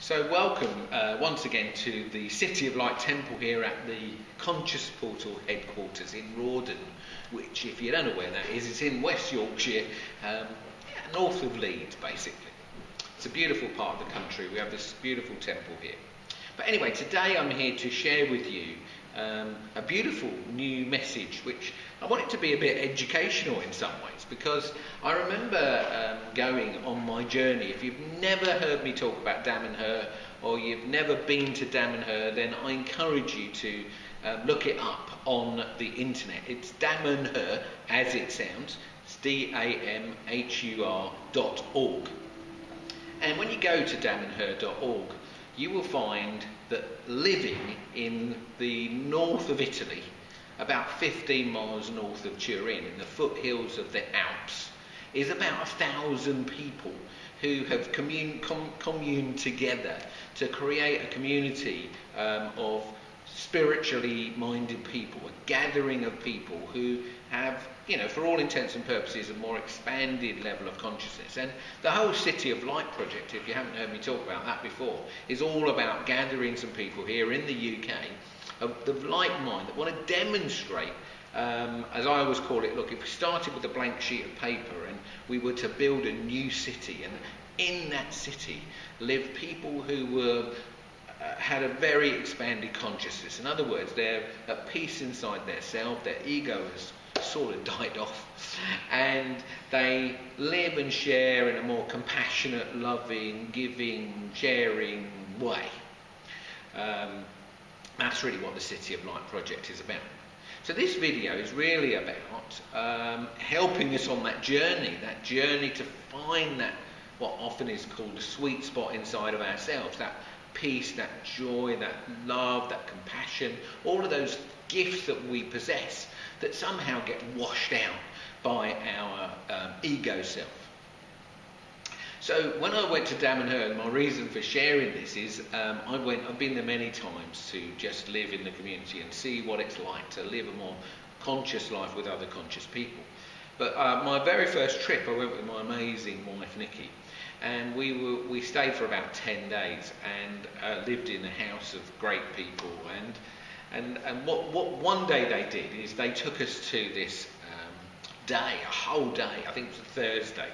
So welcome once again to the City of Light Temple here at the Conscious Portal headquarters in Rawdon, which, if you don't know where that is, it's in West Yorkshire, north of Leeds basically. It's a beautiful part of the country. We have this beautiful temple here. But anyway, today I'm here to share with you a beautiful new message, which I want it to be a bit educational in some ways, because I remember going on my journey. If you've never heard me talk about Damanhur, or you've never been to Damanhur, then I encourage you to look it up on the internet. It's Damanhur, as it sounds. It's damhur.org. And when you go to damanhur.org, you will find that living in the north of Italy, about 15 miles north of Turin, in the foothills of the Alps, is about 1,000 people who have communed together to create a community of spiritually minded people, a gathering of people who have, for all intents and purposes, a more expanded level of consciousness. And the whole City of Light project, if you haven't heard me talk about that before, is all about gathering some people here in the UK of the like mind that want to demonstrate, as I always call it, look, if we started with a blank sheet of paper and we were to build a new city, and in that city live people who were had a very expanded consciousness. In other words, they're at peace inside their self, their ego has sort of died off, and they live and share in a more compassionate, loving, giving, sharing way. That's really what the City of Light project is about. So this video is really about helping us on that journey to find that, what often is called the sweet spot inside of ourselves, that peace, that joy, that love, that compassion, all of those gifts that we possess that somehow get washed out by our ego self. So when I went to Damanhur, my reason for sharing this is I've been there many times to just live in the community and see what it's like to live a more conscious life with other conscious people. But my very first trip, I went with my amazing wife Nikki, and we stayed for about 10 days and lived in a house of great people. And what one day they did is they took us to this day, a whole day, I think it was a Thursday,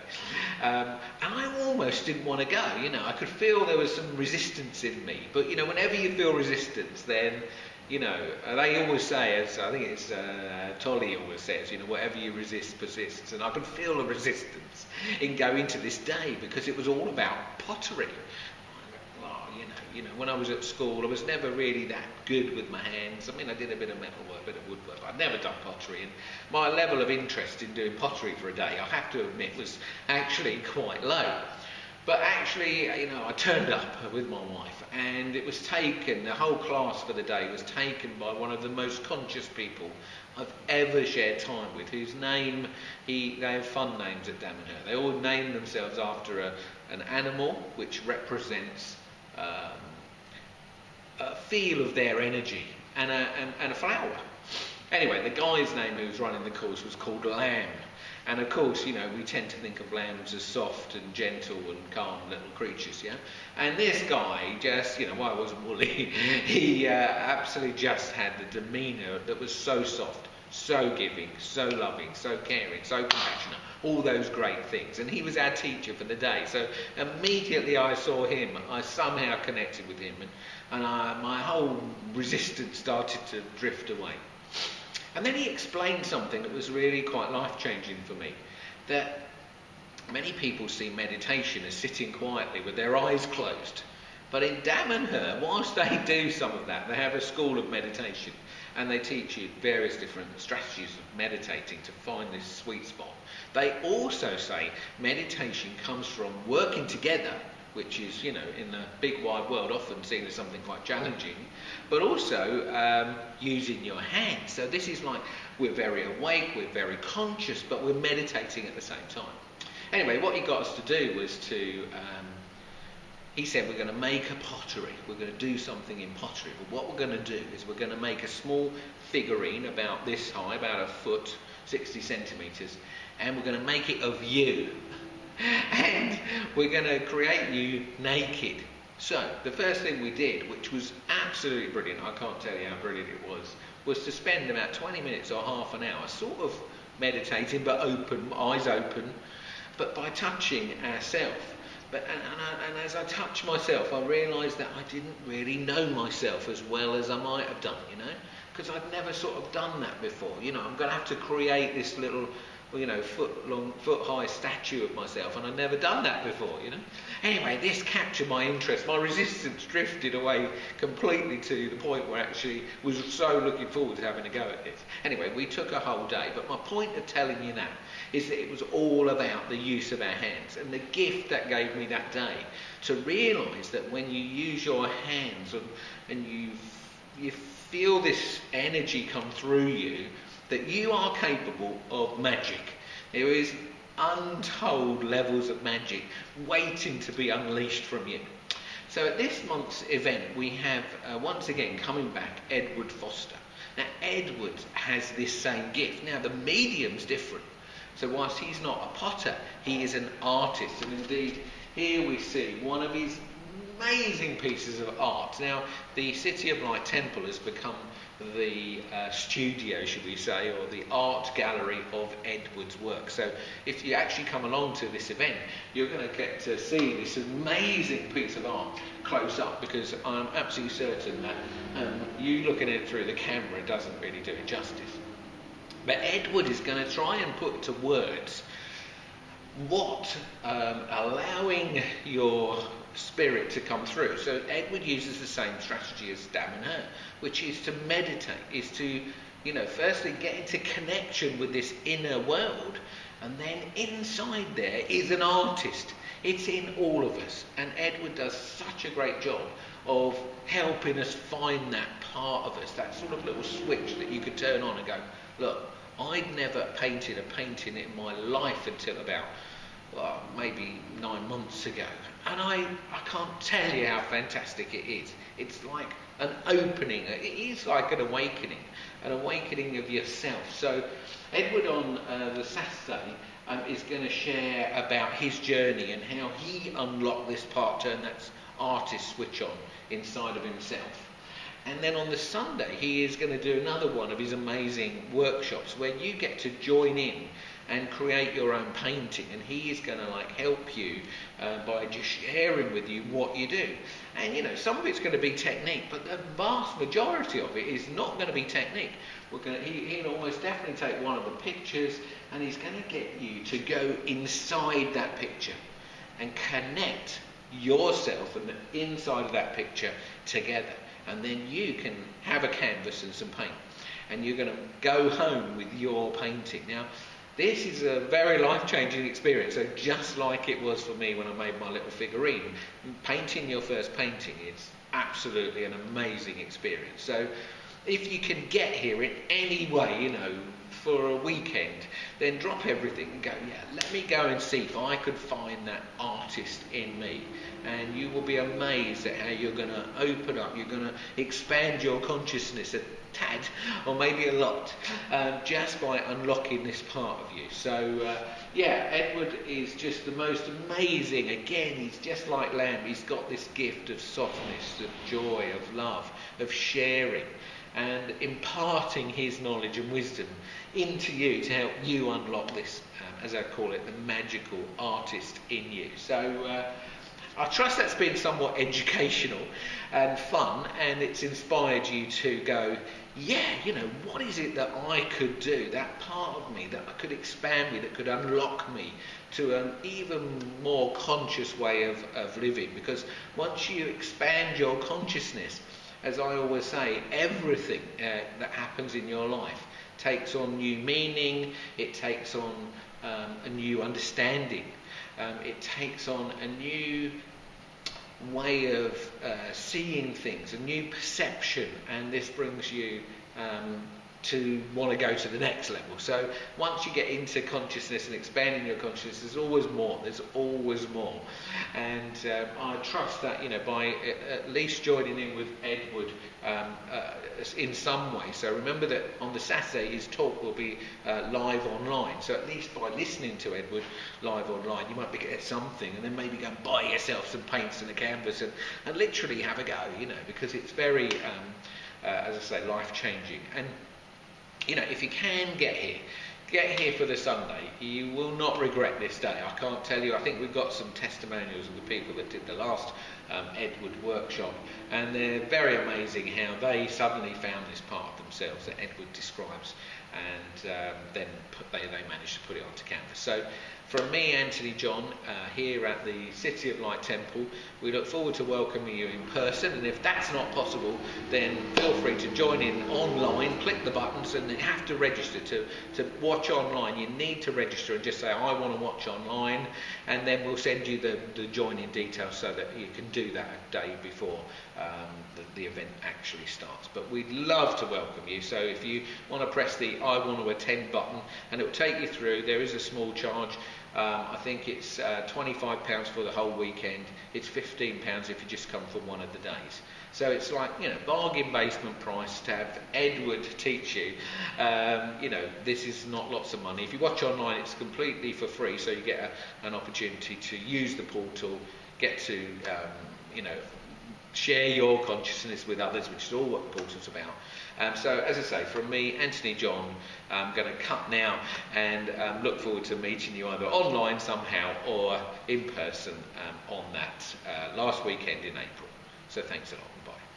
and I almost didn't want to go. I could feel there was some resistance in me, but whenever you feel resistance, then they always say, as I think it's Tolly always says, whatever you resist persists, and I could feel the resistance in going to this day because it was all about pottery. When I was at school, I was never really that good with my hands. I mean, I did a bit of metal work, a bit of woodwork, but I'd never done pottery. And my level of interest in doing pottery for a day, I have to admit, was actually quite low. But actually, I turned up with my wife, and it was taken, the whole class for the day was taken by one of the most conscious people I've ever shared time with, whose name, they have fun names at Damanhur. They all name themselves after an animal which represents a feel of their energy, and a flower. Anyway, the guy's name who was running the course was called Lamb, and of course, we tend to think of lambs as soft and gentle and calm little creatures, yeah. And this guy just, well, I wasn't woolly. He absolutely just had the demeanour that was so soft, so giving, so loving, so caring, so compassionate, all those great things. And he was our teacher for the day. So immediately I saw him, I somehow connected with him, and my whole resistance started to drift away. And then he explained something that was really quite life-changing for me, that many people see meditation as sitting quietly with their eyes closed. But in Damanhur, whilst they do some of that, they have a school of meditation, and they teach you various different strategies of meditating to find this sweet spot. They also say meditation comes from working together, which is, in the big wide world often seen as something quite challenging, but also using your hands. So this is like, we're very awake, we're very conscious, but we're meditating at the same time. Anyway, what he got us to do was to he said, we're going to make a pottery. We're going to do something in pottery. But what we're going to do is we're going to make a small figurine about this high, about a foot, 60 centimetres, and we're going to make it of you. And we're going to create you naked. So the first thing we did, which was absolutely brilliant, I can't tell you how brilliant it was to spend about 20 minutes or half an hour sort of meditating, but open, eyes open, but by touching ourselves. And as I touched myself, I realised that I didn't really know myself as well as I might have done, because I'd never sort of done that before. I'm going to have to create this little, foot high statue of myself, and I'd never done that before, Anyway, this captured my interest. My resistance drifted away completely to the point where I actually was so looking forward to having a go at this. Anyway, we took a whole day, but my point of telling you that is that it was all about the use of our hands, and the gift that gave me that day to realise that when you use your hands and you feel this energy come through you, that you are capable of magic. There is untold levels of magic waiting to be unleashed from you. So at this month's event we have once again coming back Edward Foster. Now Edward has this same gift. Now the medium's different. So whilst he's not a potter, he is an artist, and indeed here we see one of his amazing pieces of art. Now the City of Light Temple has become the studio, should we say, or the art gallery of Edward's work. So if you actually come along to this event, you're going to get to see this amazing piece of art close up, because I'm absolutely certain that you looking at it through the camera doesn't really do it justice. But Edward is going to try and put to words what allowing your spirit to come through. So Edward uses the same strategy as Daminator, which is to meditate, is to, firstly get into connection with this inner world, and then inside there is an artist. It's in all of us, and Edward does such a great job of helping us find that part of us, that sort of little switch that you could turn on and go, look, I'd never painted a painting in my life until about maybe 9 months ago, and I can't tell you how fantastic it is. It's like an opening, it is like an awakening of yourself. So Edward on the Saturday is going to share about his journey and how he unlocked this part, turned that artist switch on inside of himself. And then on the Sunday he is going to do another one of his amazing workshops where you get to join in and create your own painting, and he is going to help you by just sharing with you what you do. And some of it's going to be technique, but the vast majority of it is not going to be technique. He'll almost definitely take one of the pictures, and he's going to get you to go inside that picture and connect yourself and the inside of that picture together, and then you can have a canvas and some paint, and you're going to go home with your painting. Now this is a very life-changing experience. So just like it was for me when I made my little figurine, painting your first painting is absolutely an amazing experience. So if you can get here in any way, for a weekend, then drop everything and go, let me go and see if I could find that artist in me. And you will be amazed at how you're going to open up, you're going to expand your consciousness a tad, or maybe a lot, just by unlocking this part of you. So Edward is just the most amazing. Again, he's just like Lamb. He's got this gift of softness, of joy, of love, of sharing, and imparting his knowledge and wisdom into you to help you unlock this, as I call it, the magical artist in you. So I trust that's been somewhat educational and fun, and it's inspired you to go, what is it that I could do, that part of me that could expand me, that could unlock me to an even more conscious way of living. Because once you expand your consciousness, as I always say, everything that happens in your life takes on new meaning, it takes on a new understanding, it takes on a new way of seeing things, a new perception, and this brings you to want to go to the next level. So once you get into consciousness and expanding your consciousness, there's always more. There's always more. And I trust that, you know, by at least joining in with Edward in some way. So remember that on the Saturday his talk will be live online. So at least by listening to Edward live online, you might be get something, and then maybe go and buy yourself some paints and a canvas and literally have a go, you know, because it's very, as I say, life-changing. And you know, if you can get here for the Sunday. You will not regret this day. I can't tell you. I think we've got some testimonials of the people that did the last Edward workshop, and they're very amazing how they suddenly found this part of themselves that Edward describes, and then they managed to put it onto canvas. So from me, Anthony John, here at the City of Light Temple, we look forward to welcoming you in person, and if that's not possible, then feel free to join in online, click the buttons, and you have to register to watch online. You need to register and just say, I want to watch online, and then we'll send you the join-in details so that you can do that a day before the event actually starts. But we'd love to welcome you, so if you want to press the I want to attend button, and it will take you through. There is a small charge. I think it's £25 for the whole weekend. It's £15 if you just come for one of the days. So it's like, you know, bargain basement price to have Edward teach you. You know, this is not lots of money. If you watch online, it's completely for free, so you get an opportunity to use the portal, get to, you know, share your consciousness with others, which is all what the portal's about. So, as I say, from me, Anthony John, I'm going to cut now and look forward to meeting you either online somehow or in person on that last weekend in April. So thanks a lot. Bye.